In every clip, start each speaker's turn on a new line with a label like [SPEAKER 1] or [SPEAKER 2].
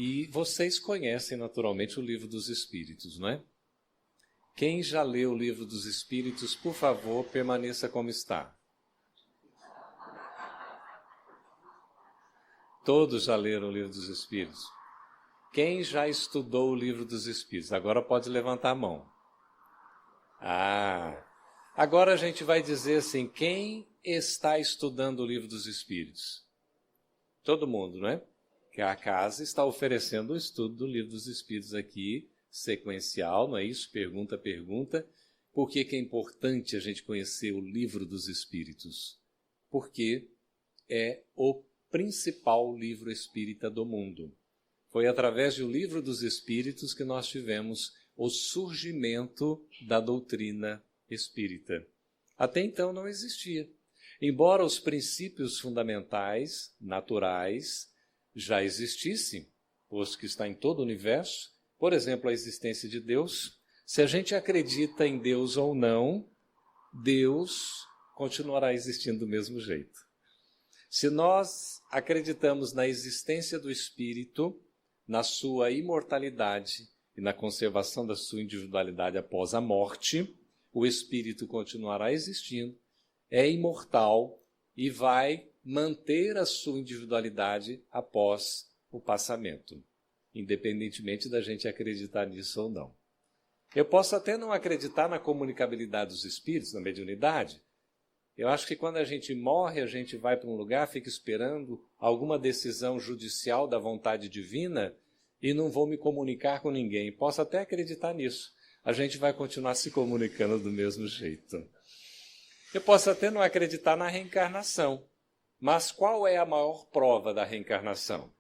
[SPEAKER 1] E vocês conhecem naturalmente o Livro dos Espíritos, não é? Quem já leu o Livro dos Espíritos, por favor, permaneça como está. Todos já leram o Livro dos Espíritos? Quem já estudou o Livro dos Espíritos? Agora pode levantar a mão. Agora a gente vai dizer assim, quem está estudando o Livro dos Espíritos? Todo mundo, não é? Que a casa está oferecendo o estudo do Livro dos Espíritos aqui, sequencial, não é isso? Pergunta a pergunta. Por que é importante a gente conhecer o Livro dos Espíritos? Porque é o principal livro espírita do mundo. Foi através do Livro dos Espíritos que nós tivemos o surgimento da doutrina espírita. Até então não existia. Embora os princípios fundamentais, naturais, já existissem, posto que está em todo o universo, por exemplo, a existência de Deus, se a gente acredita em Deus ou não, Deus continuará existindo do mesmo jeito. Se nós acreditamos na existência do Espírito, na sua imortalidade e na conservação da sua individualidade após a morte, o Espírito continuará existindo, é imortal e vai manter a sua individualidade após o passamento, independentemente da gente acreditar nisso ou não. Eu posso até não acreditar na comunicabilidade dos espíritos, na mediunidade. Eu acho que quando a gente morre, a gente vai para um lugar, fica esperando alguma decisão judicial da vontade divina e não vou me comunicar com ninguém. Posso até acreditar nisso. A gente vai continuar se comunicando do mesmo jeito. Eu posso até não acreditar na reencarnação, mas qual é a maior prova da reencarnação?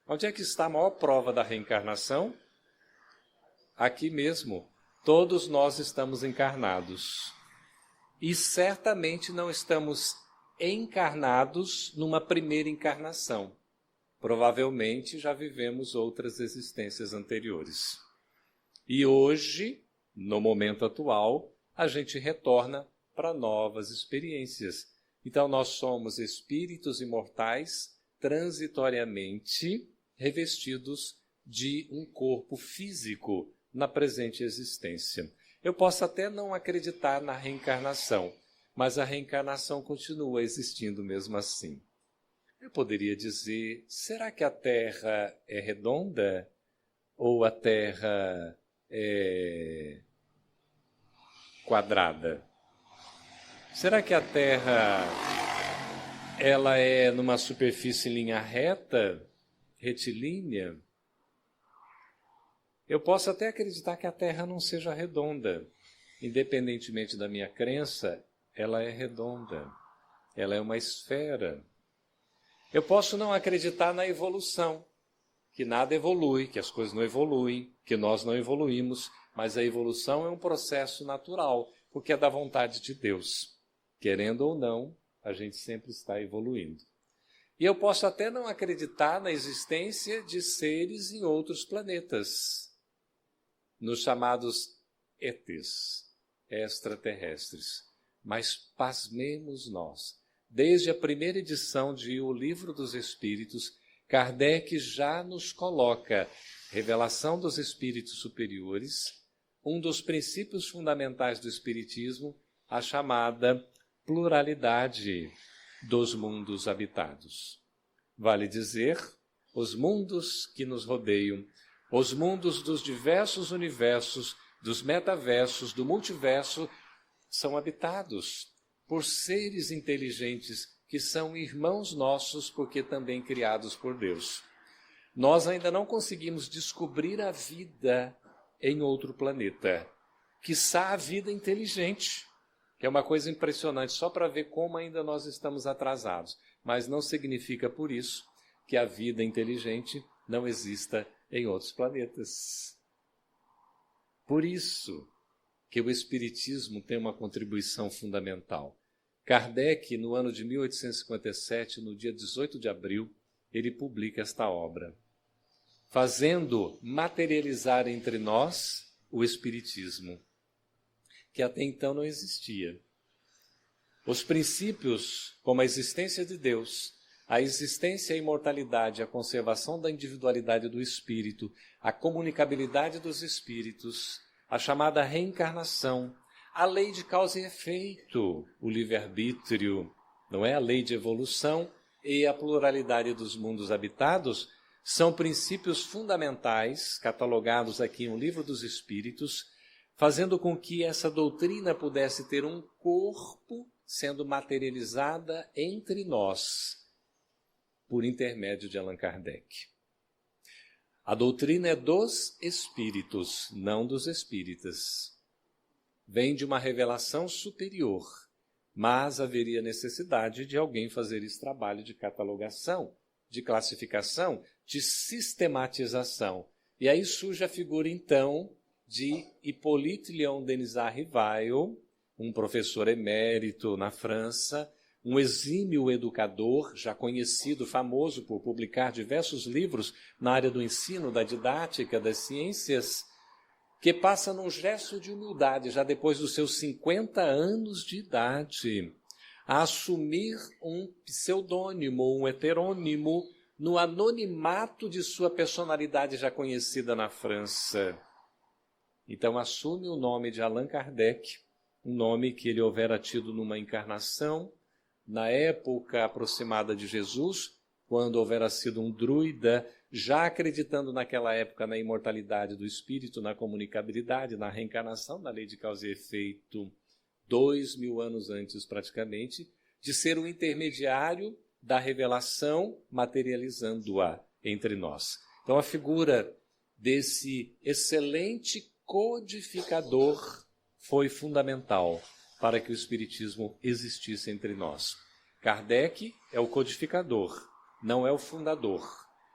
[SPEAKER 1] Onde é que está a maior prova da reencarnação? Aqui mesmo. Todos nós estamos encarnados. E certamente não estamos encarnados numa primeira encarnação. Provavelmente já vivemos outras existências anteriores. E hoje, no momento atual, a gente retorna para novas experiências. Então nós somos espíritos imortais transitoriamente revestidos de um corpo físico na presente existência. Eu posso até não acreditar na reencarnação, mas a reencarnação continua existindo mesmo assim. Eu poderia dizer, será que a Terra é redonda? Ou a Terra é quadrada? Será que a Terra ela é numa superfície em linha reta, retilínea? Eu posso até acreditar que a Terra não seja redonda. Independentemente da minha crença, ela é redonda. Ela é uma esfera. Eu posso não acreditar na evolução, que nada evolui, que as coisas não evoluem, que nós não evoluímos, mas a evolução é um processo natural, porque é da vontade de Deus. Querendo ou não, a gente sempre está evoluindo. E eu posso até não acreditar na existência de seres em outros planetas, nos chamados ETs, extraterrestres. Mas pasmemos nós. Desde a primeira edição de O Livro dos Espíritos, Kardec já nos coloca revelação dos espíritos superiores, um dos princípios fundamentais do Espiritismo, a chamada pluralidade dos mundos habitados. Vale dizer, os mundos que nos rodeiam, os mundos dos diversos universos, dos metaversos, do multiverso, são habitados por seres inteligentes que são irmãos nossos, porque também criados por Deus. Nós ainda não conseguimos descobrir a vida em outro planeta, quiçá a vida inteligente, que é uma coisa impressionante, só para ver como ainda nós estamos atrasados. Mas não significa por isso que a vida inteligente não exista em outros planetas. Por isso que o Espiritismo tem uma contribuição fundamental. Kardec, no ano de 1857, no dia 18 de abril, ele publica esta obra, fazendo materializar entre nós o Espiritismo, que até então não existia. Os princípios, como a existência de Deus, a existência e a imortalidade, a conservação da individualidade do espírito, a comunicabilidade dos espíritos, a chamada reencarnação, a lei de causa e efeito, o livre-arbítrio, não é? A lei de evolução e a pluralidade dos mundos habitados são princípios fundamentais, catalogados aqui no Livro dos Espíritos, fazendo com que essa doutrina pudesse ter um corpo sendo materializada entre nós, por intermédio de Allan Kardec. A doutrina é dos espíritos, não dos espíritas. Vem de uma revelação superior, mas haveria necessidade de alguém fazer esse trabalho de catalogação, de classificação, de sistematização. E aí surge a figura, então, de Hippolyte Léon Denisard Rivail, um professor emérito na França, um exímio educador, já conhecido, famoso por publicar diversos livros na área do ensino, da didática, das ciências, que passa num gesto de humildade, já depois dos seus 50 anos de idade, a assumir um pseudônimo, um heterônimo, no anonimato de sua personalidade já conhecida na França. Então assume o nome de Allan Kardec, um nome que ele houvera tido numa encarnação, na época aproximada de Jesus, quando houvera sido um druida, já acreditando naquela época na imortalidade do espírito, na comunicabilidade, na reencarnação, na lei de causa e efeito, 2000 anos antes praticamente, de ser o intermediário da revelação, materializando-a entre nós. Então a figura desse excelente codificador foi fundamental para que o Espiritismo existisse entre nós. Kardec é o codificador, não é o fundador,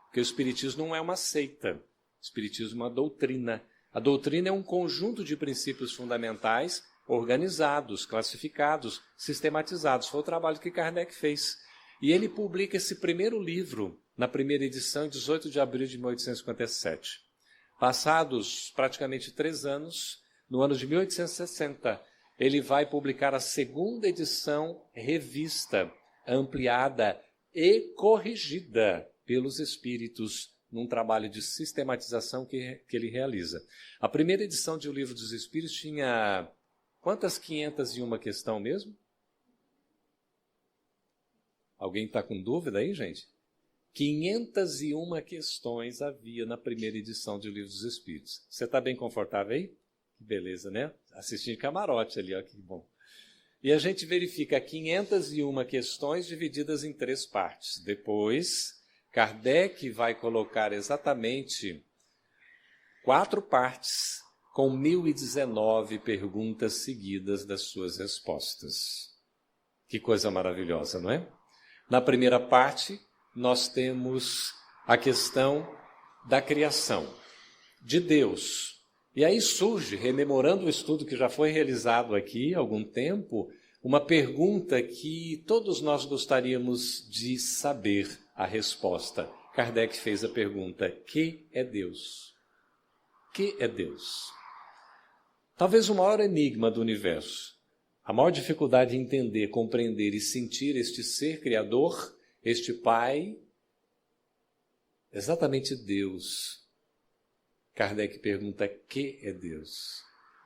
[SPEAKER 1] porque o Espiritismo não é uma seita, o Espiritismo é uma doutrina. A doutrina é um conjunto de princípios fundamentais organizados, classificados, sistematizados. Foi o trabalho que Kardec fez. E ele publica esse primeiro livro, na primeira edição, em 18 de abril de 1857. Passados praticamente 3 anos, no ano de 1860, ele vai publicar a segunda edição revista, ampliada e corrigida pelos espíritos, num trabalho de sistematização que ele realiza. A primeira edição de O Livro dos Espíritos tinha quantas 501 questão mesmo? Alguém está com dúvida aí, gente? 501 questões havia na primeira edição de O Livro dos Espíritos. Você está bem confortável aí? Que beleza, né? Assistindo camarote ali, ó, que bom. E a gente verifica 501 questões divididas em 3 partes. Depois, Kardec vai colocar exatamente 4 partes com 1019 perguntas seguidas das suas respostas. Que coisa maravilhosa, não é? Na primeira parte, nós temos a questão da criação, de Deus. E aí surge, rememorando o estudo que já foi realizado aqui há algum tempo, uma pergunta que todos nós gostaríamos de saber a resposta. Kardec fez a pergunta: que é Deus? Que é Deus? Talvez o maior enigma do universo, a maior dificuldade em entender, compreender e sentir este ser criador, este Pai, exatamente Deus. Kardec pergunta: que é Deus?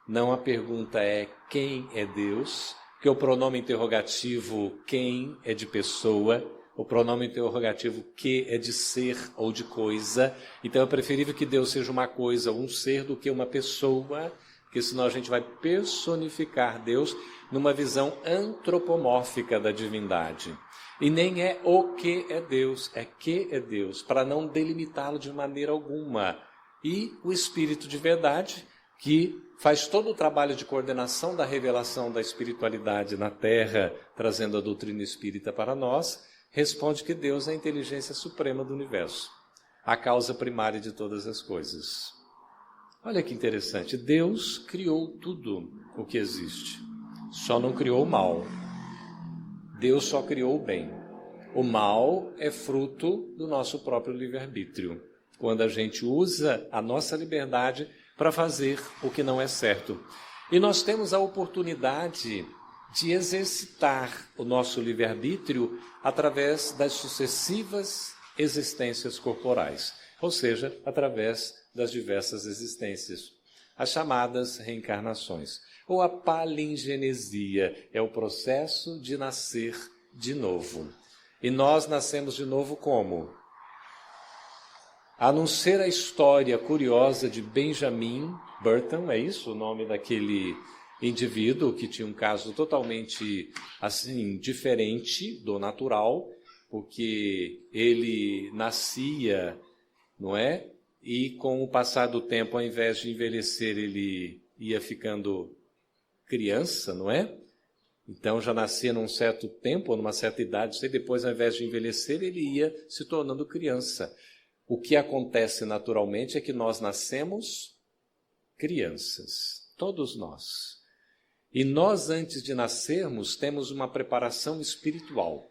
[SPEAKER 1] Não a pergunta é quem é Deus, porque o pronome interrogativo quem é de pessoa, o pronome interrogativo que é de ser ou de coisa. Então é preferível que Deus seja uma coisa, um ser, do que uma pessoa, porque senão a gente vai personificar Deus numa visão antropomórfica da divindade. E nem é o que é Deus, é que é Deus, para não delimitá-lo de maneira alguma. E o Espírito de verdade, que faz todo o trabalho de coordenação da revelação da espiritualidade na Terra, trazendo a doutrina espírita para nós, responde que Deus é a inteligência suprema do universo, a causa primária de todas as coisas. Olha que interessante, Deus criou tudo o que existe, só não criou o mal. Deus só criou o bem. O mal é fruto do nosso próprio livre-arbítrio, quando a gente usa a nossa liberdade para fazer o que não é certo. E nós temos a oportunidade de exercitar o nosso livre-arbítrio através das sucessivas existências corporais, ou seja, através das diversas existências, as chamadas reencarnações, ou a palingenesia, é o processo de nascer de novo. E nós nascemos de novo como? A não ser a história curiosa de Benjamin Burton, é isso o nome daquele indivíduo que tinha um caso totalmente assim diferente do natural, porque ele nascia, não é? E com o passar do tempo, ao invés de envelhecer, ele ia ficando criança, não é? Então já nascia num certo tempo, numa certa idade, e depois, ao invés de envelhecer, ele ia se tornando criança. O que acontece naturalmente é que nós nascemos crianças, todos nós. E nós, antes de nascermos, temos uma preparação espiritual.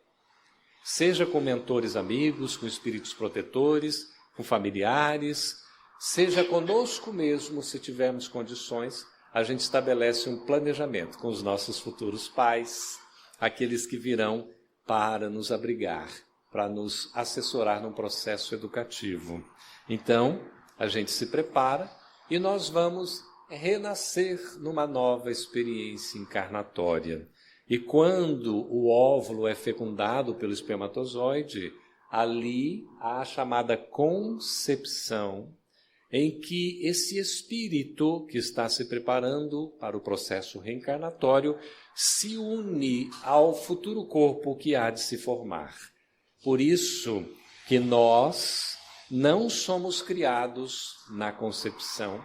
[SPEAKER 1] Seja com mentores amigos, com espíritos protetores, com familiares, seja conosco mesmo, se tivermos condições, a gente estabelece um planejamento com os nossos futuros pais, aqueles que virão para nos abrigar, para nos assessorar num processo educativo. Então, a gente se prepara e nós vamos renascer numa nova experiência encarnatória. E quando o óvulo é fecundado pelo espermatozoide, ali há a chamada concepção, em que esse espírito que está se preparando para o processo reencarnatório se une ao futuro corpo que há de se formar. Por isso que nós não somos criados na concepção,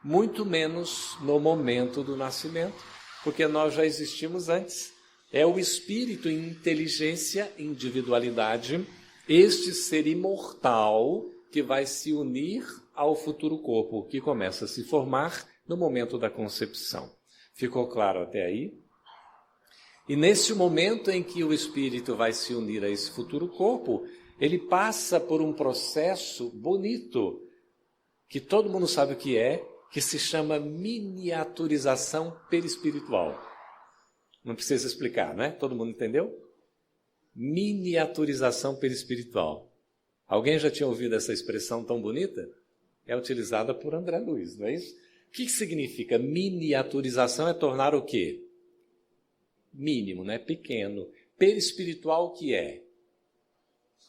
[SPEAKER 1] muito menos no momento do nascimento, porque nós já existimos antes. É o espírito em inteligência, individualidade, este ser imortal que vai se unir ao futuro corpo, que começa a se formar no momento da concepção. Ficou claro até aí? E nesse momento em que o espírito vai se unir a esse futuro corpo, ele passa por um processo bonito, que todo mundo sabe o que é, que se chama miniaturização perispiritual. Não precisa explicar, né? Todo mundo entendeu? Miniaturização perispiritual. Alguém já tinha ouvido essa expressão tão bonita? É utilizada por André Luiz, não é isso? O que significa miniaturização? É tornar o quê? Mínimo, né? Pequeno. Perispiritual, o que é?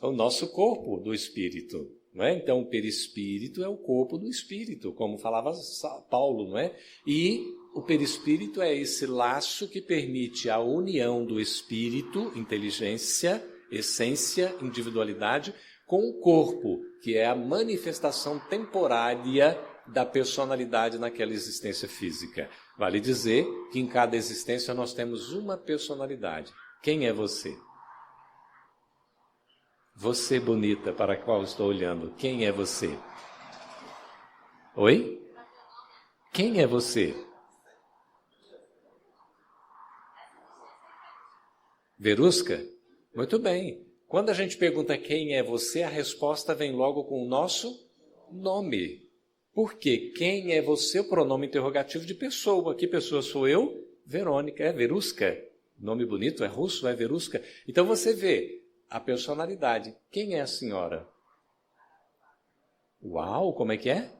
[SPEAKER 1] O nosso corpo do espírito. Não é? Então, o perispírito é o corpo do espírito, como falava Paulo, não é? E o perispírito é esse laço que permite a união do espírito, inteligência, essência, individualidade, com o corpo, que é a manifestação temporária da personalidade naquela existência física. Vale dizer que em cada existência nós temos uma personalidade. Quem é você? Você, bonita, para a qual estou olhando, quem é você? Oi? Quem é você? Verusca? Muito bem. Quando a gente pergunta quem é você, a resposta vem logo com o nosso nome. Por quê? Quem é você? O pronome interrogativo de pessoa. Que pessoa sou eu? Verônica. É Verusca. Nome bonito, é russo, é Verusca. Então você vê a personalidade. Quem é a senhora? Uau, como é que é?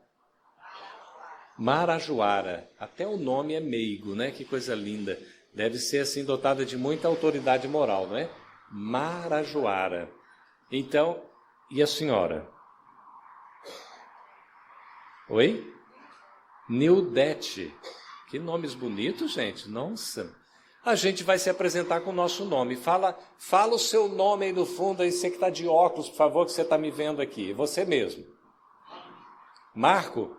[SPEAKER 1] Marajoara. Até o nome é meigo, né? Que coisa linda. Deve ser assim dotada de muita autoridade moral, não é? Marajoara. Então, e a senhora? Oi? Nildete. Que nomes bonitos, gente. Nossa. A gente vai se apresentar com o nosso nome. Fala o seu nome aí no fundo, aí você que está de óculos, por favor, que você está me vendo aqui. Você mesmo. Marco?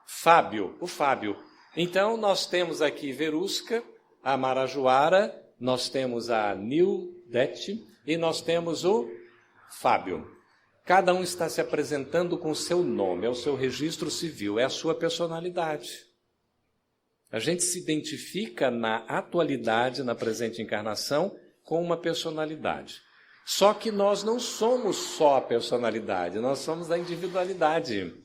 [SPEAKER 1] Fábio. O Fábio. Então, nós temos aqui Verusca, a Marajoara, nós temos a Nildete e nós temos o Fábio. Cada um está se apresentando com o seu nome, é o seu registro civil, é a sua personalidade. A gente se identifica na atualidade, na presente encarnação, com uma personalidade. Só que nós não somos só a personalidade, nós somos a individualidade.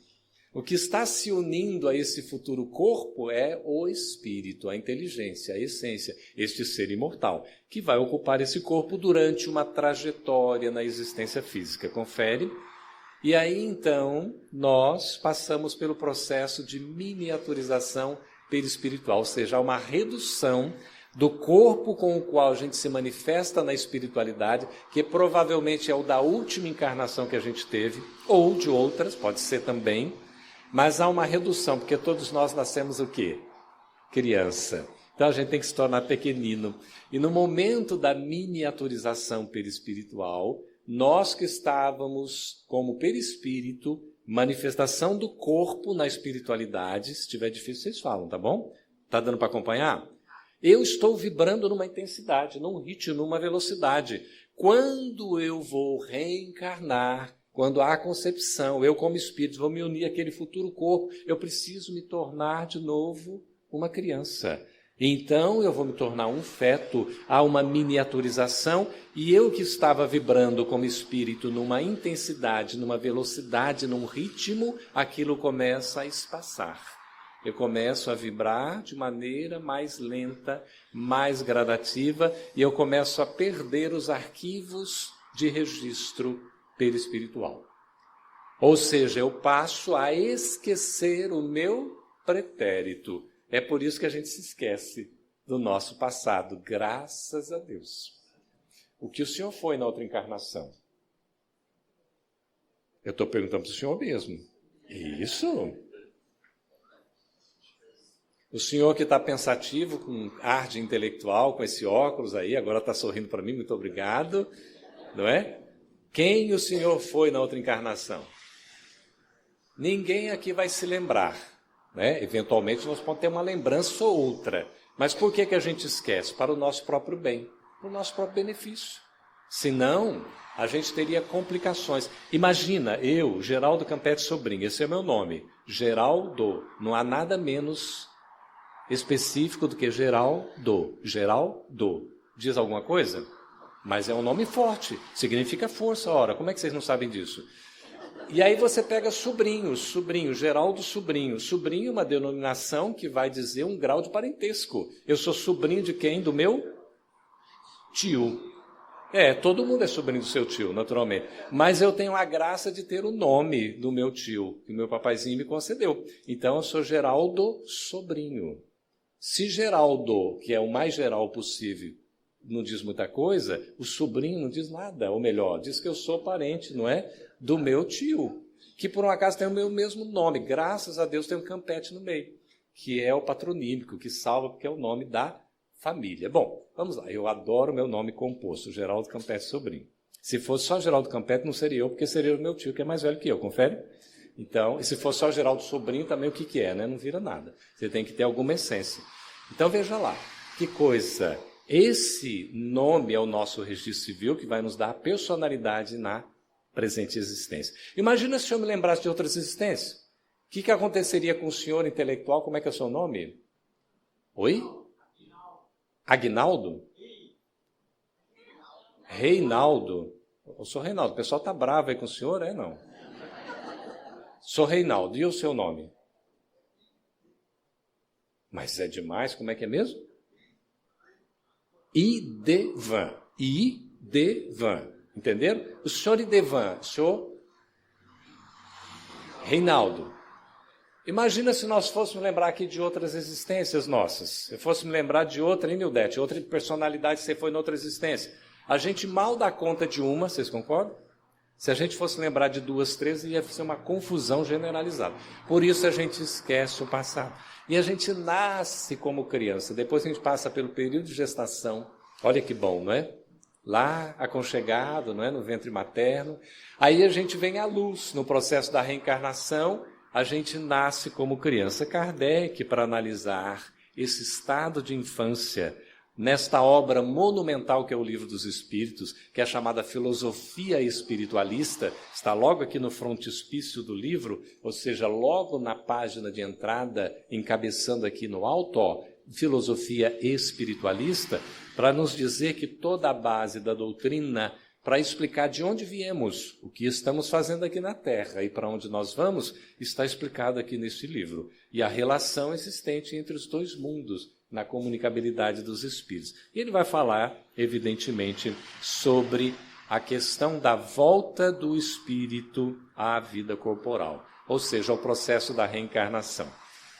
[SPEAKER 1] O que está se unindo a esse futuro corpo é o espírito, a inteligência, a essência, este ser imortal, que vai ocupar esse corpo durante uma trajetória na existência física. Confere? E aí, então, nós passamos pelo processo de miniaturização perispiritual, ou seja, uma redução do corpo com o qual a gente se manifesta na espiritualidade, que provavelmente é o da última encarnação que a gente teve, ou de outras, pode ser também, mas há uma redução, porque todos nós nascemos o quê? Criança. Então a gente tem que se tornar pequenino. E no momento da miniaturização perispiritual, nós que estávamos como perispírito, manifestação do corpo na espiritualidade, se estiver difícil vocês falam, tá bom? Tá dando para acompanhar? Eu estou vibrando numa intensidade, num ritmo, numa velocidade. Quando eu vou reencarnar, quando há concepção, eu como espírito vou me unir àquele futuro corpo, eu preciso me tornar de novo uma criança. Então eu vou me tornar um feto, há uma miniaturização, e eu que estava vibrando como espírito numa intensidade, numa velocidade, num ritmo, aquilo começa a espaçar. Eu começo a vibrar de maneira mais lenta, mais gradativa, e eu começo a perder os arquivos de registro perispiritual. Ou seja, eu passo a esquecer o meu pretérito. É por isso que a gente se esquece do nosso passado, graças a Deus. O que o senhor foi na outra encarnação? Eu estou perguntando para o senhor mesmo. Isso? O senhor que está pensativo, com ar de intelectual, com esse óculos aí, agora está sorrindo para mim, muito obrigado, não é? Quem o senhor foi na outra encarnação? Ninguém aqui vai se lembrar, né? Eventualmente nós podemos ter uma lembrança ou outra, mas por que a gente esquece? Para o nosso próprio bem, para o nosso próprio benefício. Senão, a gente teria complicações. Imagina, eu, Geraldo Campete Sobrinho, esse é meu nome, Geraldo, não há nada menos específico do que Geraldo. Geraldo. Diz alguma coisa? Mas é um nome forte, significa força. Ora, como é que vocês não sabem disso? E aí você pega sobrinho, Geraldo sobrinho. Sobrinho é uma denominação que vai dizer um grau de parentesco. Eu sou sobrinho de quem? Do meu tio. Todo mundo é sobrinho do seu tio, naturalmente. Mas eu tenho a graça de ter o nome do meu tio, que o meu papaizinho me concedeu. Então eu sou Geraldo sobrinho. Se Geraldo, que é o mais geral possível, não diz muita coisa, o sobrinho não diz nada. Ou melhor, diz que eu sou parente, não é? Do meu tio, que por um acaso tem o meu mesmo nome. Graças a Deus tem um Campete no meio, que é o patronímico, que salva porque é o nome da família. Bom, vamos lá. Eu adoro o meu nome composto, Geraldo Campete Sobrinho. Se fosse só Geraldo Campete, não seria eu, porque seria o meu tio, que é mais velho que eu, confere? Então, e se for só Geraldo Sobrinho, também o que é, né? Não vira nada. Você tem que ter alguma essência. Então, veja lá, que coisa. Esse nome é o nosso registro civil, que vai nos dar personalidade na presente existência. Imagina se eu me lembrasse de outras existências. O que aconteceria com o senhor intelectual? Como é que é o seu nome? Oi? Aguinaldo? Reinaldo? Eu sou Reinaldo. O pessoal está bravo aí com o senhor, é não? Sou Reinaldo. E o seu nome? Mas é demais, como é que é mesmo? Idevan. Idevan. Entenderam? O senhor Idevan, o senhor Reinaldo. Imagina se nós fôssemos lembrar aqui de outras existências nossas. Se fôssemos lembrar de outra, Nildete, outra personalidade que você foi em outra existência. A gente mal dá conta de uma, vocês concordam? Se a gente fosse lembrar de 2, 3, ia ser uma confusão generalizada. Por isso a gente esquece o passado. E a gente nasce como criança. Depois a gente passa pelo período de gestação. Olha que bom, não é? Lá, aconchegado, não é? No ventre materno. Aí a gente vem à luz. No processo da reencarnação, a gente nasce como criança. Kardec, para analisar esse estado de infância, nesta obra monumental que é o Livro dos Espíritos, que é chamada Filosofia Espiritualista, está logo aqui no frontispício do livro, ou seja, logo na página de entrada, encabeçando aqui no alto, Filosofia Espiritualista, para nos dizer que toda a base da doutrina para explicar de onde viemos, o que estamos fazendo aqui na Terra e para onde nós vamos, está explicado aqui neste livro. E a relação existente entre os dois mundos, na comunicabilidade dos espíritos. E ele vai falar, evidentemente, sobre a questão da volta do espírito à vida corporal, ou seja, ao processo da reencarnação.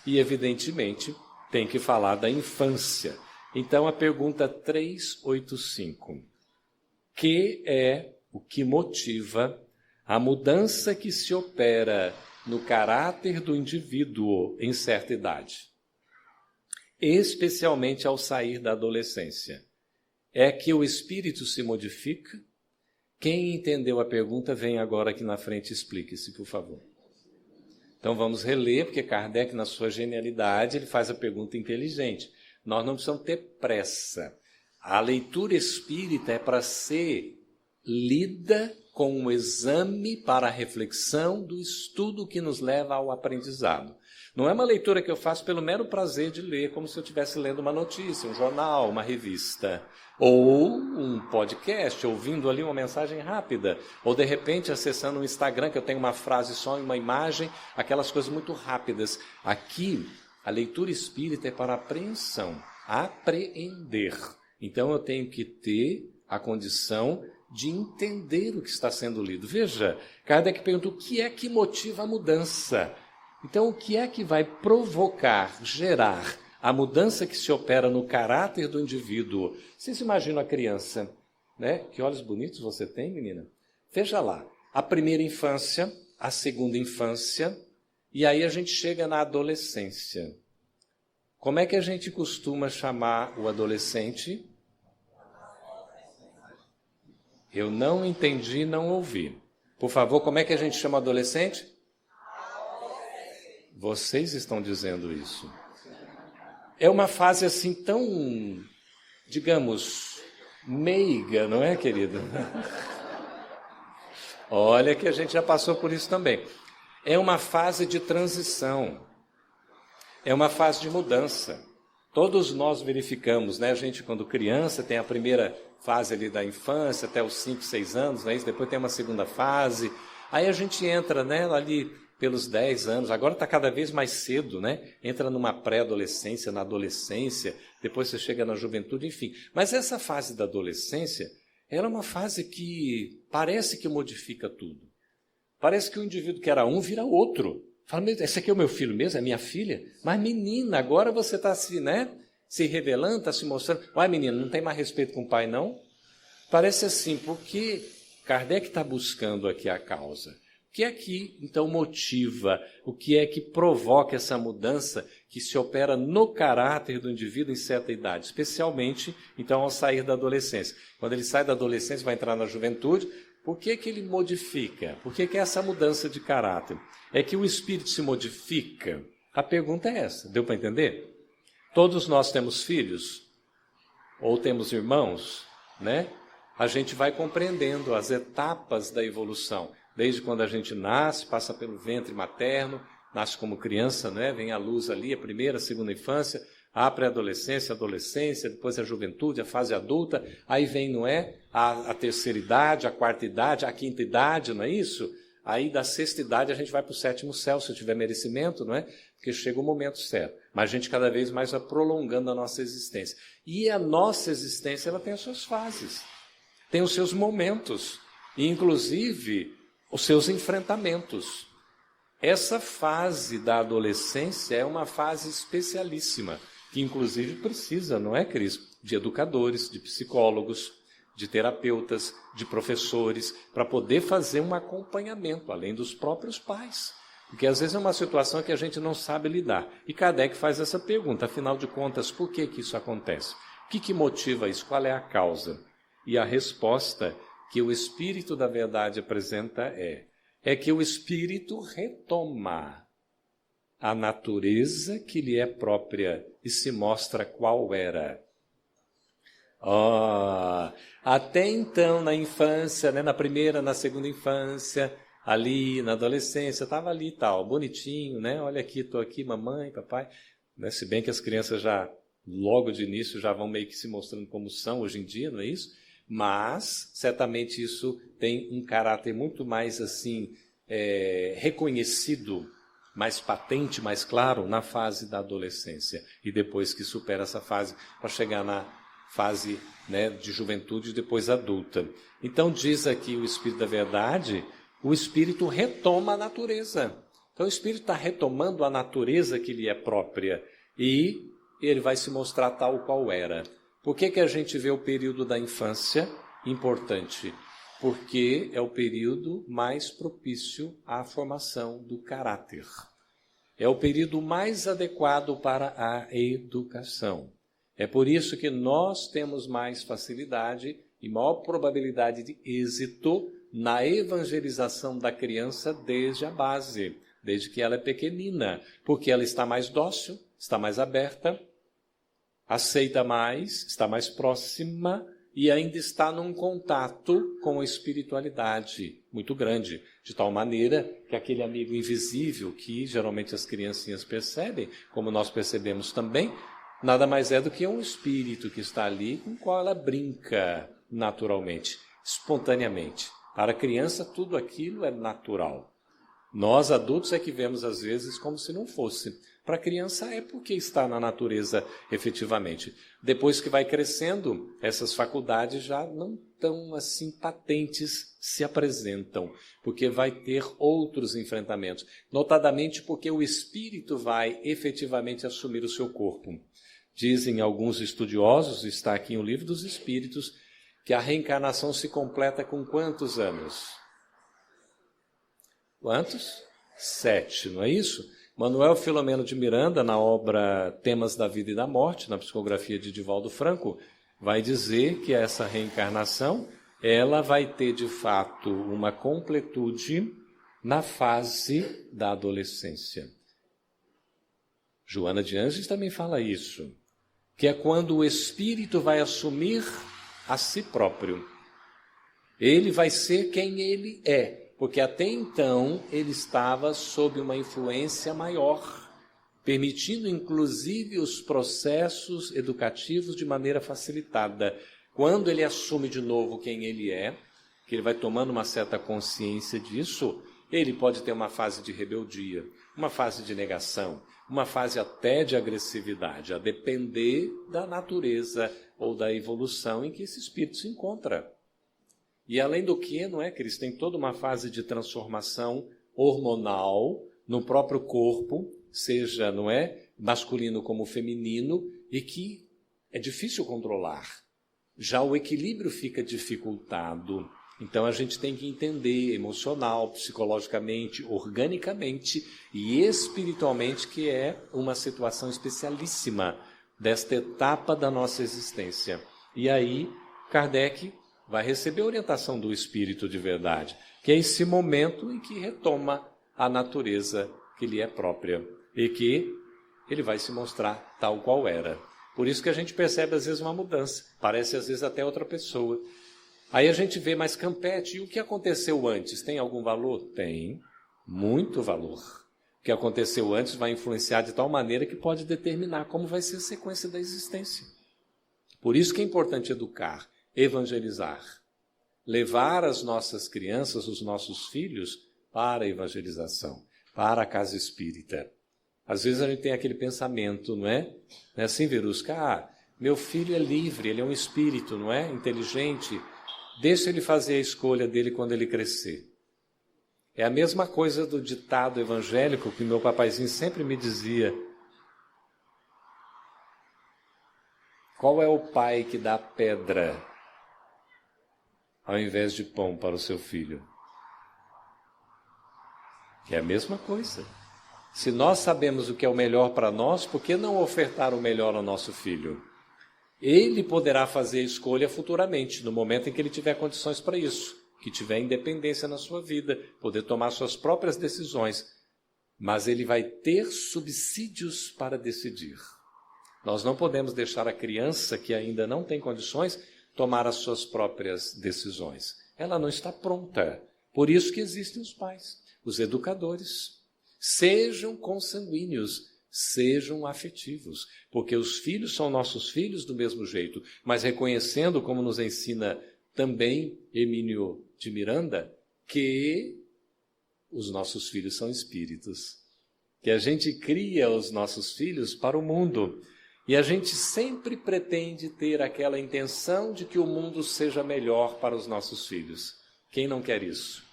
[SPEAKER 1] E, evidentemente, tem que falar da infância. Então, a pergunta 385. Que é o que motiva a mudança que se opera no caráter do indivíduo em certa idade, especialmente ao sair da adolescência? É que o espírito se modifica? Quem entendeu a pergunta, vem agora aqui na frente e explique-se, por favor. Então vamos reler, porque Kardec, na sua genialidade, ele faz a pergunta inteligente. Nós não precisamos ter pressa. A leitura espírita é para ser lida com um exame para a reflexão do estudo que nos leva ao aprendizado. Não é uma leitura que eu faço pelo mero prazer de ler, como se eu estivesse lendo uma notícia, um jornal, uma revista, ou um podcast, ouvindo ali uma mensagem rápida, ou de repente acessando um Instagram, que eu tenho uma frase só e uma imagem, aquelas coisas muito rápidas. Aqui, a leitura espírita é para apreensão, apreender. Então eu tenho que ter a condição de entender o que está sendo lido. Veja, Kardec pergunta o que é que motiva a mudança. Então, o que é que vai provocar, gerar a mudança que se opera no caráter do indivíduo? Vocês imaginam a criança, né? Que olhos bonitos você tem, menina? Veja lá, a primeira infância, a segunda infância, e aí a gente chega na adolescência. Como é que a gente costuma chamar o adolescente? Eu não entendi, não ouvi. Por favor, como é que a gente chama o adolescente? Vocês estão dizendo isso. É uma fase assim tão, digamos, meiga, não é, querido? Olha que a gente já passou por isso também. É uma fase de transição. É uma fase de mudança. Todos nós verificamos, né? A gente, quando criança, tem a primeira fase ali da infância, até os 5, 6 anos, né? Depois tem uma segunda fase. Aí a gente entra, né, ali pelos 10 anos, agora está cada vez mais cedo, né? Entra numa pré-adolescência, na adolescência, depois você chega na juventude, enfim. Mas essa fase da adolescência, ela é uma fase que parece que modifica tudo. Parece que o indivíduo que era um vira outro. Fala, esse aqui é o meu filho mesmo, é minha filha? Mas menina, agora você está se revelando, está se mostrando. Uai, menina, não tem mais respeito com o pai, não? Parece assim, porque Kardec está buscando aqui a causa. O que é que, então, motiva, o que é que provoca essa mudança que se opera no caráter do indivíduo em certa idade, especialmente, então, ao sair da adolescência. Quando ele sai da adolescência, vai entrar na juventude, por que que ele modifica? Por que que é essa mudança de caráter? É que o espírito se modifica? A pergunta é essa, deu para entender? Todos nós temos filhos, ou temos irmãos, né? A gente vai compreendendo as etapas da evolução. Desde quando a gente nasce, passa pelo ventre materno, nasce como criança, né? Vem a luz ali, a primeira, a segunda infância, a pré-adolescência, a adolescência, depois a juventude, a fase adulta, aí vem, não é? A terceira idade, a quarta idade, a quinta idade, não é isso? Aí da sexta idade a gente vai para o sétimo céu, se tiver merecimento, não é? Porque chega o momento certo. Mas a gente cada vez mais vai prolongando a nossa existência. E a nossa existência, ela tem as suas fases, tem os seus momentos, e inclusive os seus enfrentamentos. Essa fase da adolescência é uma fase especialíssima, que inclusive precisa, não é, Cris? De educadores, de psicólogos, de terapeutas, de professores, para poder fazer um acompanhamento, além dos próprios pais. Porque às vezes é uma situação que a gente não sabe lidar. E Kardec faz essa pergunta, afinal de contas, por que que isso acontece? O que que motiva isso? Qual é a causa? E a resposta que o Espírito da Verdade apresenta é que o Espírito retoma a natureza que lhe é própria e se mostra qual era. Até então, na infância, né, na primeira, na segunda infância, ali na adolescência, estava ali e tal, bonitinho, né? Olha aqui, estou aqui, mamãe, papai. Né? Se bem que as crianças já, logo de início, já vão meio que se mostrando como são hoje em dia, não é isso? Mas, certamente, isso tem um caráter muito mais assim reconhecido, mais patente, mais claro, na fase da adolescência. E depois que supera essa fase, para chegar na fase, né, de juventude e depois adulta. Então, diz aqui o Espírito da Verdade, o Espírito retoma a natureza. Então, o Espírito está retomando a natureza que lhe é própria e ele vai se mostrar tal qual era. Por que a gente vê o período da infância importante? Porque é o período mais propício à formação do caráter. É o período mais adequado para a educação. É por isso que nós temos mais facilidade e maior probabilidade de êxito na evangelização da criança desde a base, desde que ela é pequenina, porque ela está mais dócil, está mais aberta, aceita mais, está mais próxima e ainda está num contato com a espiritualidade muito grande, de tal maneira que aquele amigo invisível que geralmente as criancinhas percebem, como nós percebemos também, nada mais é do que um espírito que está ali com o qual ela brinca naturalmente, espontaneamente. Para a criança tudo aquilo é natural. Nós adultos é que vemos às vezes como se não fosse. Para a criança é porque está na natureza efetivamente. Depois que vai crescendo, essas faculdades já não tão assim patentes se apresentam, porque vai ter outros enfrentamentos, notadamente porque o espírito vai efetivamente assumir o seu corpo. Dizem alguns estudiosos, está aqui no Livro dos Espíritos, que a reencarnação se completa com quantos anos? Quantos? 7, não é isso? Manuel Filomeno de Miranda, na obra Temas da Vida e da Morte, na psicografia de Divaldo Franco, vai dizer que essa reencarnação, ela vai ter de fato uma completude na fase da adolescência. Joana de Ângeles também fala isso, que é quando o espírito vai assumir a si próprio. Ele vai ser quem ele é. Porque até então ele estava sob uma influência maior, permitindo inclusive os processos educativos de maneira facilitada. Quando ele assume de novo quem ele é, que ele vai tomando uma certa consciência disso, ele pode ter uma fase de rebeldia, uma fase de negação, uma fase até de agressividade, a depender da natureza ou da evolução em que esse espírito se encontra. E além do que, não é, que eles têm toda uma fase de transformação hormonal no próprio corpo, seja, não é, masculino como feminino, e que é difícil controlar. Já o equilíbrio fica dificultado. Então a gente tem que entender emocional, psicologicamente, organicamente e espiritualmente que é uma situação especialíssima desta etapa da nossa existência. E aí Kardec vai receber a orientação do Espírito de verdade, que é esse momento em que retoma a natureza que lhe é própria e que ele vai se mostrar tal qual era. Por isso que a gente percebe às vezes uma mudança, parece às vezes até outra pessoa. Aí a gente vê, mas Campetti, e o que aconteceu antes? Tem algum valor? Tem, muito valor. O que aconteceu antes vai influenciar de tal maneira que pode determinar como vai ser a sequência da existência. Por isso que é importante educar, evangelizar, levar as nossas crianças, os nossos filhos para a evangelização, para a casa espírita. Às vezes a gente tem aquele pensamento, não é? Não é assim, Verusca? Meu filho é livre, ele é um espírito, não é? Inteligente. Deixa ele fazer a escolha dele quando ele crescer. É a mesma coisa do ditado evangélico que meu papaizinho sempre me dizia. Qual é o pai que dá pedra ao invés de pão para o seu filho? É a mesma coisa. Se nós sabemos o que é o melhor para nós, por que não ofertar o melhor ao nosso filho? Ele poderá fazer a escolha futuramente, no momento em que ele tiver condições para isso, que tiver independência na sua vida, poder tomar suas próprias decisões, mas ele vai ter subsídios para decidir. Nós não podemos deixar a criança que ainda não tem condições tomar as suas próprias decisões. Ela não está pronta. Por isso que existem os pais, os educadores. Sejam consanguíneos, sejam afetivos, porque os filhos são nossos filhos do mesmo jeito, mas reconhecendo, como nos ensina também Hermínio de Miranda, que os nossos filhos são espíritos, que a gente cria os nossos filhos para o mundo, e a gente sempre pretende ter aquela intenção de que o mundo seja melhor para os nossos filhos. Quem não quer isso?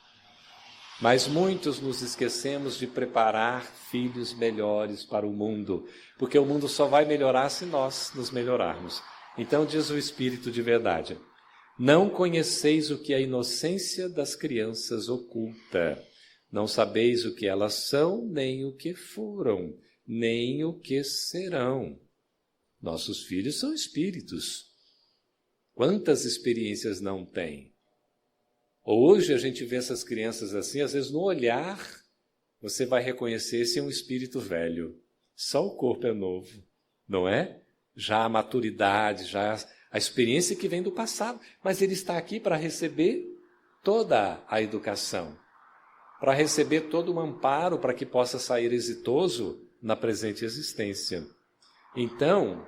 [SPEAKER 1] Mas muitos nos esquecemos de preparar filhos melhores para o mundo, porque o mundo só vai melhorar se nós nos melhorarmos. Então diz o Espírito de verdade: não conheceis o que a inocência das crianças oculta, não sabeis o que elas são, nem o que foram, nem o que serão. Nossos filhos são espíritos. Quantas experiências não têm? Hoje a gente vê essas crianças assim, às vezes no olhar você vai reconhecer se é um espírito velho. Só o corpo é novo, não é? Já a maturidade, já a experiência que vem do passado. Mas ele está aqui para receber toda a educação, para receber todo o amparo para que possa sair exitoso na presente existência. Então,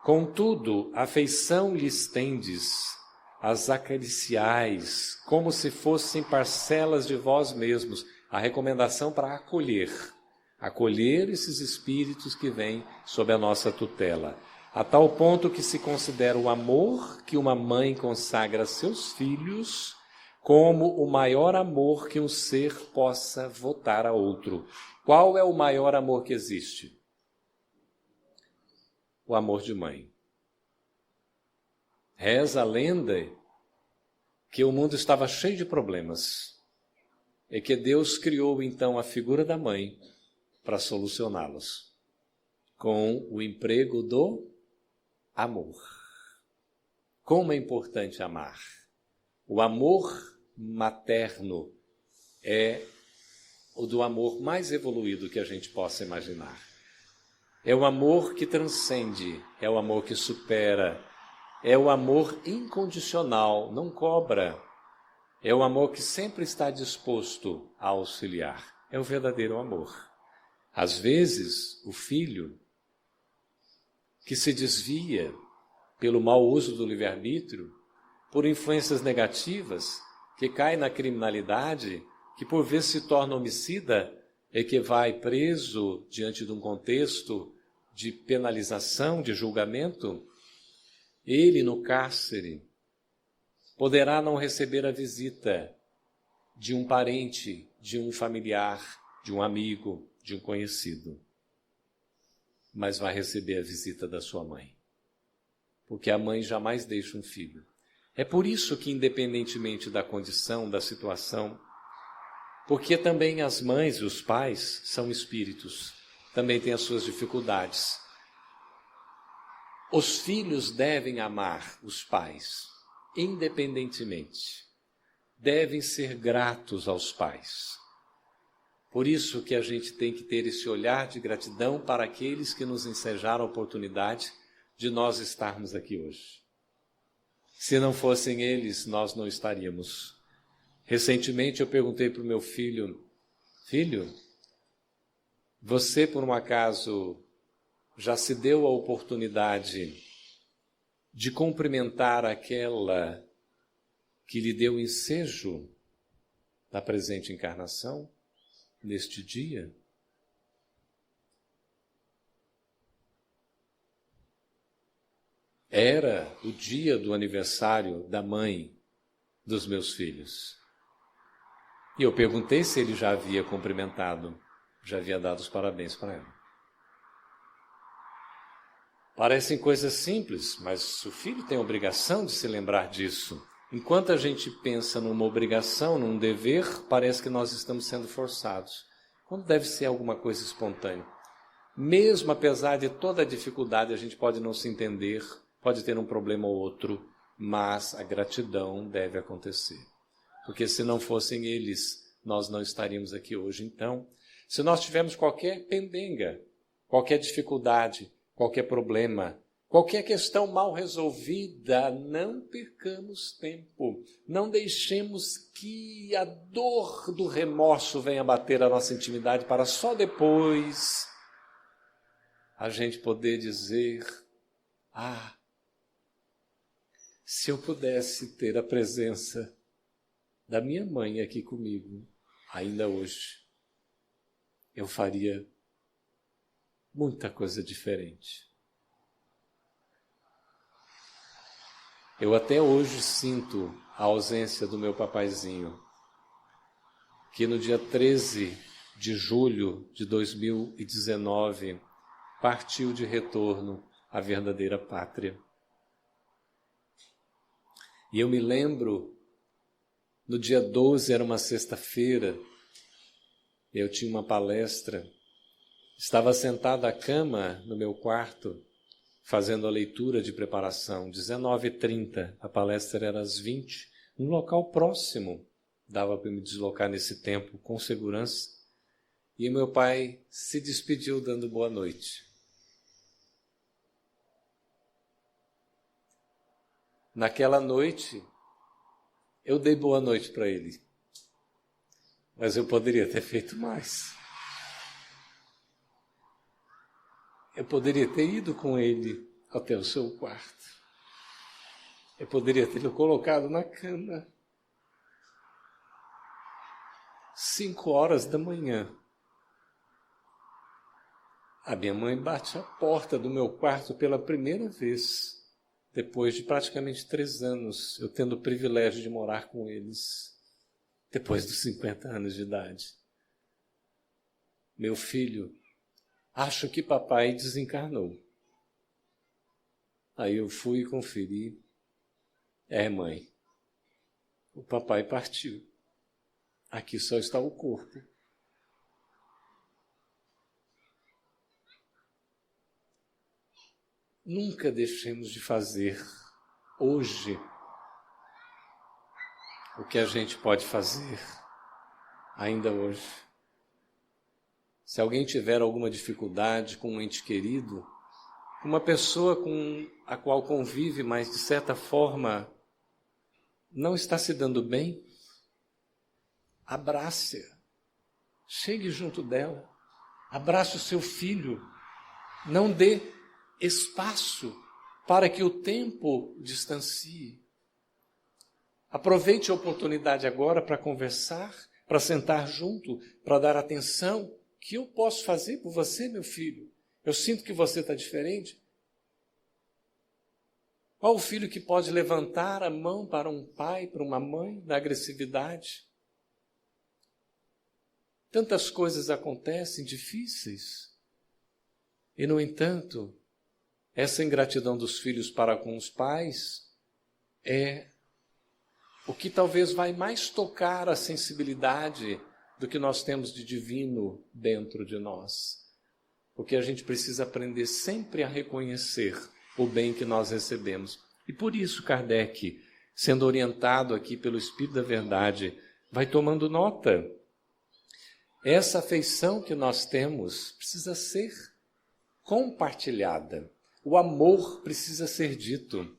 [SPEAKER 1] contudo, afeição lhes tendes, as acariciais, como se fossem parcelas de vós mesmos. A recomendação para acolher esses espíritos que vêm sob a nossa tutela, a tal ponto que se considera o amor que uma mãe consagra a seus filhos como o maior amor que um ser possa votar a outro. Qual é o maior amor que existe? O amor de mãe. Reza a lenda que o mundo estava cheio de problemas e que Deus criou então a figura da mãe para solucioná-los com o emprego do amor. Como é importante amar. O amor materno é o do amor mais evoluído que a gente possa imaginar. É o amor que transcende, é o amor que supera, é o amor incondicional, não cobra. É o amor que sempre está disposto a auxiliar. É o verdadeiro amor. Às vezes, o filho que se desvia pelo mau uso do livre-arbítrio, por influências negativas, que cai na criminalidade, que por vezes se torna homicida e que vai preso diante de um contexto de penalização, de julgamento, ele no cárcere poderá não receber a visita de um parente, de um familiar, de um amigo, de um conhecido, mas vai receber a visita da sua mãe, porque a mãe jamais deixa um filho. É por isso que, independentemente da condição, da situação, porque também as mães e os pais são espíritos, também têm as suas dificuldades. Os filhos devem amar os pais, independentemente. Devem ser gratos aos pais. Por isso que a gente tem que ter esse olhar de gratidão para aqueles que nos ensejaram a oportunidade de nós estarmos aqui hoje. Se não fossem eles, nós não estaríamos. Recentemente eu perguntei para o meu filho: filho, você por um acaso já se deu a oportunidade de cumprimentar aquela que lhe deu ensejo da presente encarnação, neste dia? Era o dia do aniversário da mãe dos meus filhos. E eu perguntei se ele já havia cumprimentado, já havia dado os parabéns para ela. Parecem coisas simples, mas o filho tem a obrigação de se lembrar disso. Enquanto a gente pensa numa obrigação, num dever, parece que nós estamos sendo forçados, quando deve ser alguma coisa espontânea. Mesmo apesar de toda a dificuldade, a gente pode não se entender, pode ter um problema ou outro, mas a gratidão deve acontecer. Porque se não fossem eles, nós não estaríamos aqui hoje. Então, se nós tivermos qualquer pendenga, qualquer dificuldade, qualquer problema, qualquer questão mal resolvida, não percamos tempo. Não deixemos que a dor do remorso venha bater a nossa intimidade para só depois a gente poder dizer: Se eu pudesse ter a presença da minha mãe aqui comigo, ainda hoje, eu faria muita coisa diferente. Eu até hoje sinto a ausência do meu papaizinho, que no dia 13 de julho de 2019 partiu de retorno à verdadeira pátria. E eu me lembro, no dia 12, era uma sexta-feira, eu tinha uma palestra, estava sentado à cama no meu quarto, fazendo a leitura de preparação, 19h30, a palestra era às 20, num local próximo, dava para me deslocar nesse tempo com segurança, e meu pai se despediu dando boa noite. Naquela noite, eu dei boa noite para ele, mas eu poderia ter feito mais. Eu poderia ter ido com ele até o seu quarto. Eu poderia tê-lo colocado na cama. 5h da manhã. A minha mãe bate a porta do meu quarto pela primeira vez, depois de praticamente 3 anos, eu tendo o privilégio de morar com eles, depois dos 50 anos de idade. Meu filho, acho que papai desencarnou. Aí eu fui e conferi. Mãe, o papai partiu. Aqui só está o corpo. Nunca deixemos de fazer hoje o que a gente pode fazer ainda hoje. Se alguém tiver alguma dificuldade com um ente querido, uma pessoa com a qual convive, mas de certa forma não está se dando bem, abrace-a, chegue junto dela, abrace o seu filho, não dê espaço para que o tempo distancie. Aproveite a oportunidade agora para conversar, para sentar junto, para dar atenção. O que eu posso fazer por você, meu filho? Eu sinto que você está diferente. Qual o filho que pode levantar a mão para um pai, para uma mãe, na agressividade? Tantas coisas acontecem difíceis. E, no entanto, essa ingratidão dos filhos para com os pais é o que talvez vai mais tocar a sensibilidade do que nós temos de divino dentro de nós. Porque a gente precisa aprender sempre a reconhecer o bem que nós recebemos. E por isso Kardec, sendo orientado aqui pelo Espírito da Verdade, vai tomando nota. Essa afeição que nós temos precisa ser compartilhada. O amor precisa ser dito.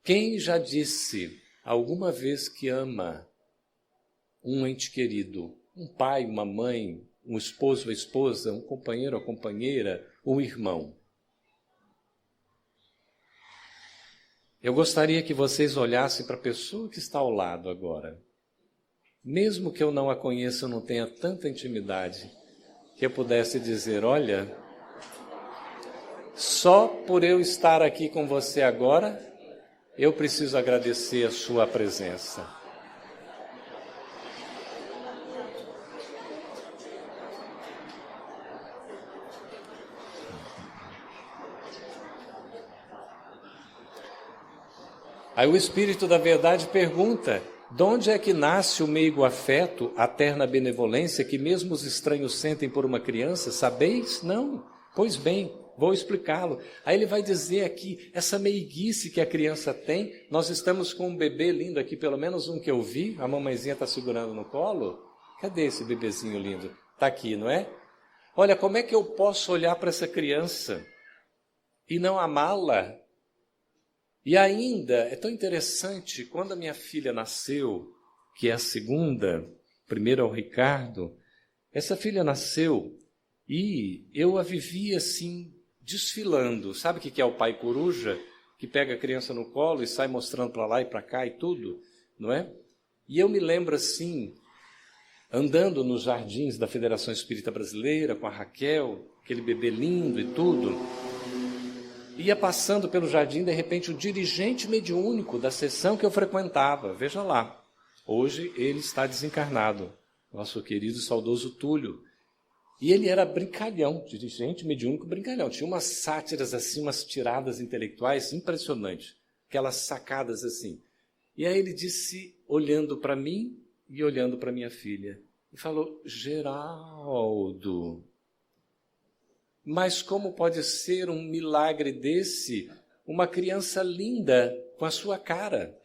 [SPEAKER 1] Quem já disse alguma vez que ama um ente querido, um pai, uma mãe, um esposo ou esposa, um companheiro ou companheira, um irmão? Eu gostaria que vocês olhassem para a pessoa que está ao lado agora. Mesmo que eu não a conheça, eu não tenha tanta intimidade, que eu pudesse dizer, olha, só por eu estar aqui com você agora, eu preciso agradecer a sua presença. Aí o Espírito da Verdade pergunta, de onde é que nasce o meigo afeto, a terna benevolência que mesmo os estranhos sentem por uma criança? Sabeis? Não? Pois bem, vou explicá-lo. Aí ele vai dizer aqui, essa meiguice que a criança tem, nós estamos com um bebê lindo aqui, pelo menos um que eu vi, a mamãezinha está segurando no colo. Cadê esse bebezinho lindo? Está aqui, não é? Olha, como é que eu posso olhar para essa criança e não amá-la? E ainda, é tão interessante, quando a minha filha nasceu, que é a segunda, primeiro é o Ricardo, essa filha nasceu e eu a vivi assim, desfilando. Sabe o que é o pai coruja? que pega a criança no colo e sai mostrando para lá e para cá e tudo, não é? E eu me lembro assim, andando nos jardins da Federação Espírita Brasileira com a Raquel, aquele bebê lindo e tudo, ia passando pelo jardim, de repente, o dirigente mediúnico da sessão que eu frequentava, veja lá, hoje ele está desencarnado, nosso querido e saudoso Túlio. E ele era brincalhão, dirigente mediúnico brincalhão. Tinha umas sátiras assim, umas tiradas intelectuais impressionantes, aquelas sacadas assim. E aí ele disse, olhando para mim e olhando para minha filha, e falou: Geraldo, mas como pode ser um milagre desse, uma criança linda com a sua cara?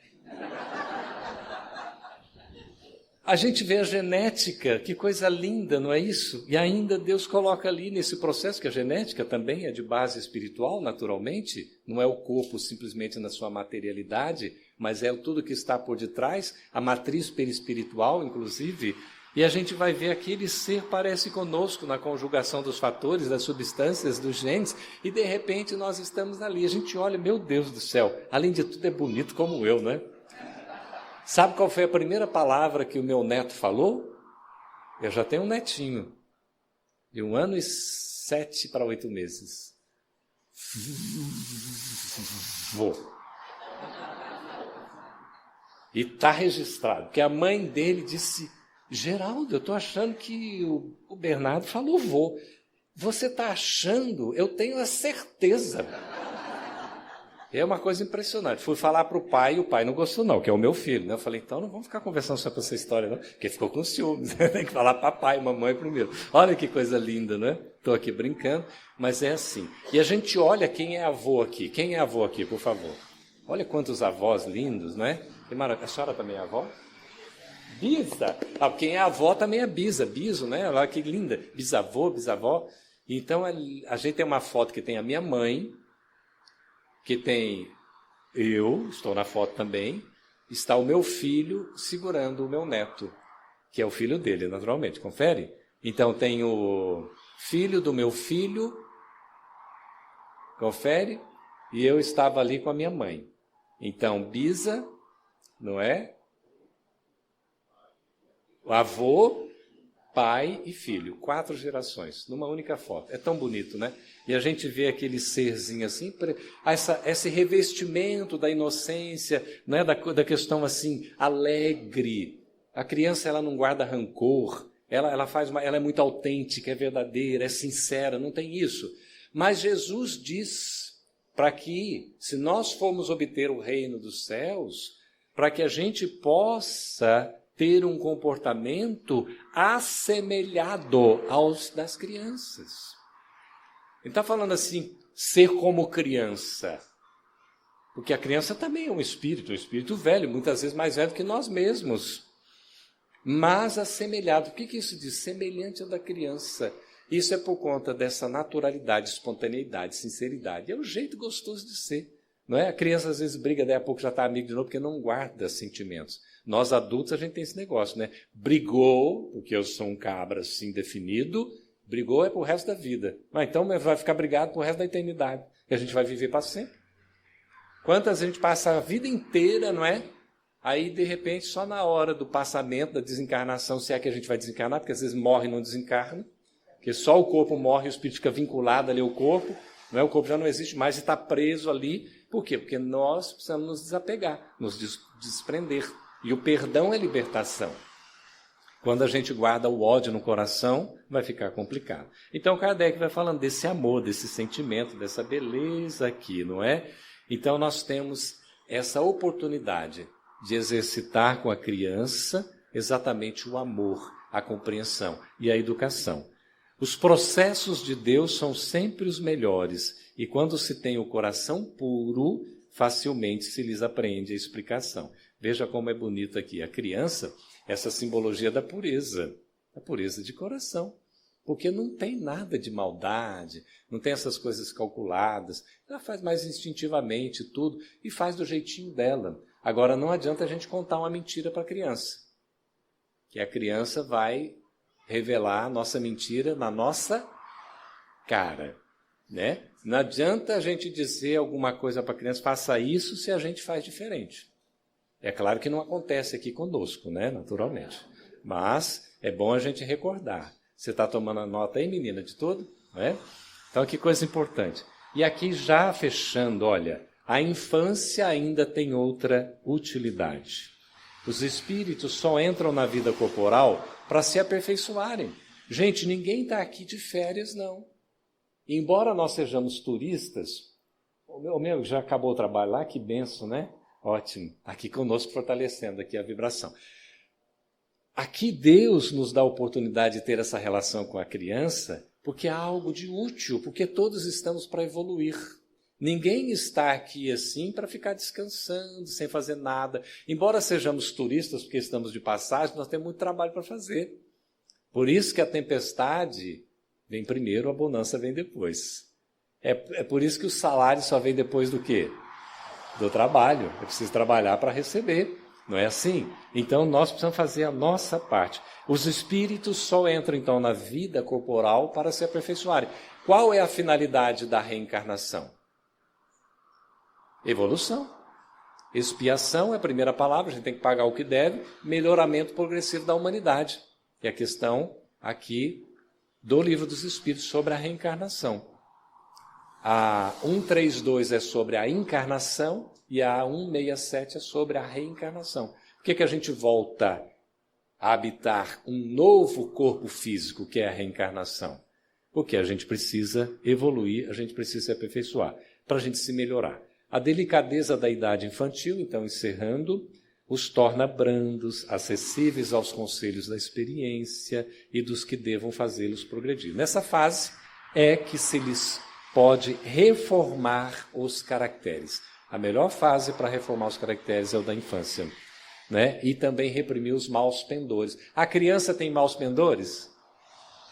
[SPEAKER 1] A gente vê a genética, que coisa linda, não é isso? E ainda Deus coloca ali nesse processo, que a genética também é de base espiritual, naturalmente, não é o corpo simplesmente na sua materialidade, mas é tudo que está por detrás, a matriz perispiritual, inclusive, e a gente vai ver aquele ser parece conosco na conjugação dos fatores, das substâncias, dos genes, e de repente nós estamos ali. A gente olha, meu Deus do céu, além de tudo é bonito como eu, não é? Sabe qual foi a primeira palavra que o meu neto falou? Eu já tenho um netinho, de 1 ano e 7 para 8 meses. Vou. E está registrado, porque a mãe dele disse: Geraldo, eu estou achando que o Bernardo falou vô. Você está achando? Eu tenho a certeza. É uma coisa impressionante. Fui falar para o pai, e o pai não gostou não, que é o meu filho, né? Eu falei, então não vamos ficar conversando sobre essa história não, porque ficou com ciúmes. Tem que falar papai e mamãe primeiro. Olha que coisa linda, né? Estou aqui brincando, mas é assim. E a gente olha quem é avô aqui. Quem é avô aqui, por favor? Olha quantos avós lindos, não é? A senhora também é avó? Bisa. Quem é avó também é bisa. Biso, né? Olha que linda. Bisavô, bisavó. Então a gente tem uma foto que tem a minha mãe, que tem eu, estou na foto também, está o meu filho segurando o meu neto, que é o filho dele, naturalmente, confere? Então tem o filho do meu filho, confere? E eu estava ali com a minha mãe. Então, bisa, não é? O avô, pai e filho, 4 gerações, numa única foto. É tão bonito, né? E a gente vê aquele serzinho assim, esse revestimento da inocência, né? da questão assim, alegre. A criança, ela não guarda rancor, ela é muito autêntica, é verdadeira, é sincera, não tem isso. Mas Jesus diz para que, se nós formos obter o reino dos céus, para que a gente possa ter um comportamento assemelhado aos das crianças. Ele está falando assim, ser como criança. Porque a criança também é um espírito velho, muitas vezes mais velho que nós mesmos. Mas assemelhado. O que isso diz? Semelhante ao da criança. Isso é por conta dessa naturalidade, espontaneidade, sinceridade. É o jeito gostoso de ser. Não é? A criança às vezes briga, daí a pouco já está amigo de novo, porque não guarda sentimentos. Nós adultos a gente tem esse negócio, né? Brigou, porque eu sou um cabra assim definido, brigou é pro resto da vida. Mas então vai ficar brigado pro resto da eternidade, que a gente vai viver para sempre. Quantas a gente passa a vida inteira, não é? Aí, de repente, só na hora do passamento, da desencarnação, se é que a gente vai desencarnar, porque às vezes morre e não desencarna, porque só o corpo morre e o espírito fica vinculado ali ao corpo, não é? O corpo já não existe mais e está preso ali. Por quê? Porque nós precisamos nos desapegar, nos desprender. E o perdão é libertação. Quando a gente guarda o ódio no coração, vai ficar complicado. Então Kardec vai falando desse amor, desse sentimento, dessa beleza aqui, não é? Então nós temos essa oportunidade de exercitar com a criança exatamente o amor, a compreensão e a educação. Os processos de Deus são sempre os melhores, e quando se tem o coração puro, facilmente se lhes aprende a explicação. Veja como é bonito aqui. A criança, essa simbologia da pureza de coração. Porque não tem nada de maldade, não tem essas coisas calculadas. Ela faz mais instintivamente tudo e faz do jeitinho dela. Agora, não adianta a gente contar uma mentira para a criança. Que a criança vai revelar a nossa mentira na nossa cara. né? Não adianta a gente dizer alguma coisa para a criança, faça isso, se a gente faz diferente. É claro que não acontece aqui conosco, né? Naturalmente. Mas é bom a gente recordar. Você está tomando a nota aí, menina, de tudo? Não é? Então, que coisa importante. E aqui já fechando, olha, a infância ainda tem outra utilidade. Os espíritos só entram na vida corporal para se aperfeiçoarem. Gente, ninguém está aqui de férias, não. Embora nós sejamos turistas, o meu já acabou o trabalho lá, que benção, né? Ótimo. Aqui conosco, fortalecendo aqui a vibração. Aqui Deus nos dá a oportunidade de ter essa relação com a criança, porque é algo de útil, porque todos estamos para evoluir. Ninguém está aqui assim para ficar descansando, sem fazer nada. Embora sejamos turistas, porque estamos de passagem, nós temos muito trabalho para fazer. Por isso que a tempestade vem primeiro, a bonança vem depois. É por isso que o salário só vem depois do quê? Do trabalho. É preciso trabalhar para receber. Não é assim? Então, nós precisamos fazer a nossa parte. Os espíritos só entram, então, na vida corporal para se aperfeiçoarem. Qual é a finalidade da reencarnação? Evolução. Expiação é a primeira palavra, a gente tem que pagar o que deve. Melhoramento progressivo da humanidade. Que é a questão aqui do Livro dos Espíritos sobre a reencarnação. A 132 é sobre a encarnação e a 167 é sobre a reencarnação. Por que a gente volta a habitar um novo corpo físico, que é a reencarnação? Porque a gente precisa evoluir, a gente precisa se aperfeiçoar, para a gente se melhorar. A delicadeza da idade infantil, então, encerrando, os torna brandos, acessíveis aos conselhos da experiência e dos que devam fazê-los progredir. Nessa fase é que se lhes pode reformar os caracteres. A melhor fase para reformar os caracteres é o da infância, né? E também reprimir os maus pendores. A criança tem maus pendores?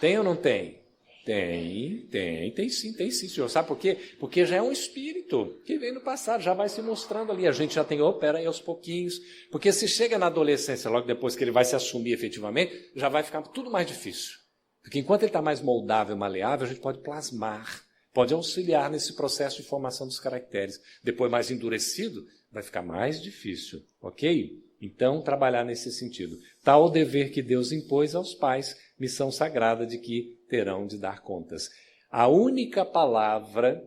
[SPEAKER 1] Tem ou não tem? Tem sim, senhor. Sabe por quê? Porque já é um espírito que vem no passado, já vai se mostrando ali. A gente já tem, pera aí, aos pouquinhos. Porque se chega na adolescência, logo depois que ele vai se assumir efetivamente, já vai ficar tudo mais difícil. Porque enquanto ele está mais moldável, maleável, a gente pode plasmar, pode auxiliar nesse processo de formação dos caracteres. Depois, mais endurecido, vai ficar mais difícil, ok? Então, trabalhar nesse sentido. Tal o dever que Deus impôs aos pais, missão sagrada de que terão de dar contas. A única palavra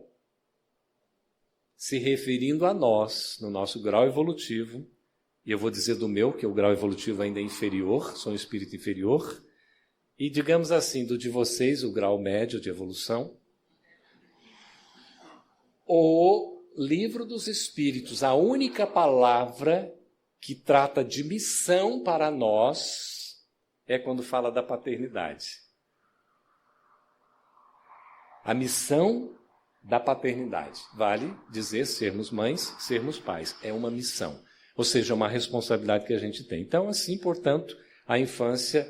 [SPEAKER 1] se referindo a nós, no nosso grau evolutivo, e eu vou dizer do meu, que o grau evolutivo ainda é inferior, sou um espírito inferior, e digamos assim, do de vocês, o grau médio de evolução, o Livro dos Espíritos, a única palavra que trata de missão para nós é quando fala da paternidade. A missão da paternidade. Vale dizer sermos mães, sermos pais. É uma missão. Ou seja, uma responsabilidade que a gente tem. Então, assim, portanto, a infância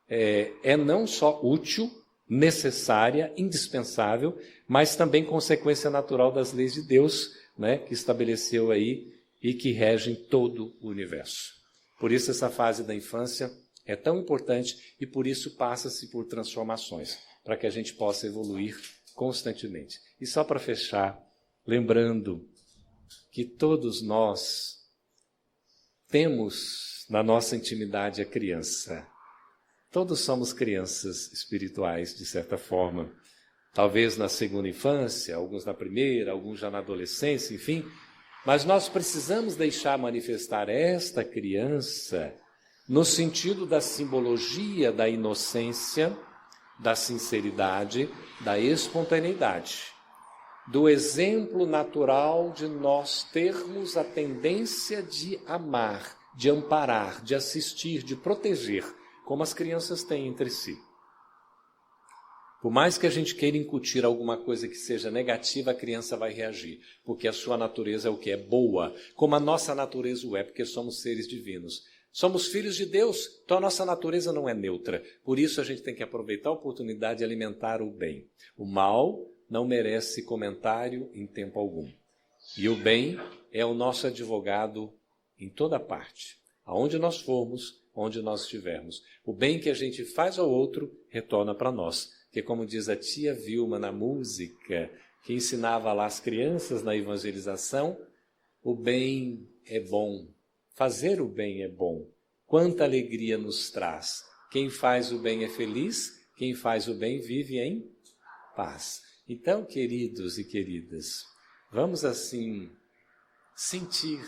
[SPEAKER 1] é não só útil, necessária, indispensável, mas também consequência natural das leis de Deus, né, que estabeleceu aí e que regem todo o universo. Por isso essa fase da infância é tão importante e por isso passa-se por transformações, para que a gente possa evoluir constantemente. E só para fechar, lembrando que todos nós temos na nossa intimidade a criança. Todos somos crianças espirituais, de certa forma. Talvez na segunda infância, alguns na primeira, alguns já na adolescência, enfim. Mas nós precisamos deixar manifestar esta criança no sentido da simbologia da inocência, da sinceridade, da espontaneidade, do exemplo natural de nós termos a tendência de amar, de amparar, de assistir, de proteger, como as crianças têm entre si. Por mais que a gente queira incutir alguma coisa que seja negativa, a criança vai reagir, porque a sua natureza é o que? É boa, como a nossa natureza o é, porque somos seres divinos. Somos filhos de Deus, então a nossa natureza não é neutra. Por isso a gente tem que aproveitar a oportunidade de alimentar o bem. O mal não merece comentário em tempo algum. E o bem é o nosso advogado em toda parte. Aonde nós formos, onde nós estivermos. O bem que a gente faz ao outro retorna para nós. Que como diz a tia Vilma na música, que ensinava lá as crianças na evangelização: o bem é bom, fazer o bem é bom. Quanta alegria nos traz. Quem faz o bem é feliz, quem faz o bem vive em paz. Então, queridos e queridas, vamos assim sentir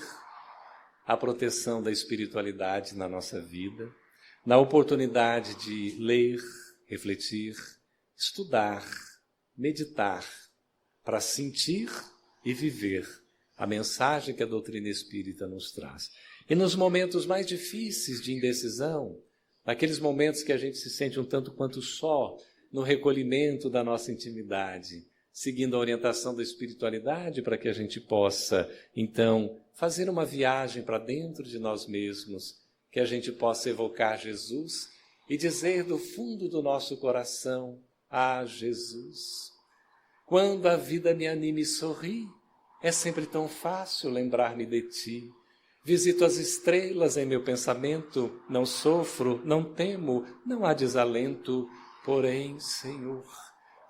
[SPEAKER 1] a proteção da espiritualidade na nossa vida, na oportunidade de ler, refletir, estudar, meditar, para sentir e viver a mensagem que a doutrina espírita nos traz. E nos momentos mais difíceis de indecisão, naqueles momentos que a gente se sente um tanto quanto só, no recolhimento da nossa intimidade, seguindo a orientação da espiritualidade para que a gente possa, então, fazer uma viagem para dentro de nós mesmos, que a gente possa evocar Jesus e dizer do fundo do nosso coração: ah, Jesus, quando a vida me anima e sorri, é sempre tão fácil lembrar-me de Ti. Visito as estrelas em meu pensamento, não sofro, não temo, não há desalento. Porém, Senhor,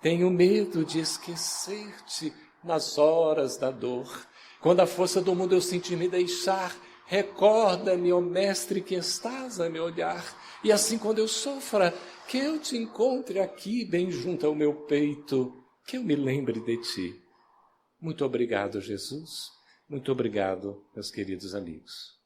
[SPEAKER 1] tenho medo de esquecer-te nas horas da dor. Quando a força do mundo eu sentir me deixar, recorda-me, ó Mestre, que estás a me olhar. E assim, quando eu sofra, que eu te encontre aqui, bem junto ao meu peito, que eu me lembre de Ti. Muito obrigado, Jesus. Muito obrigado, meus queridos amigos.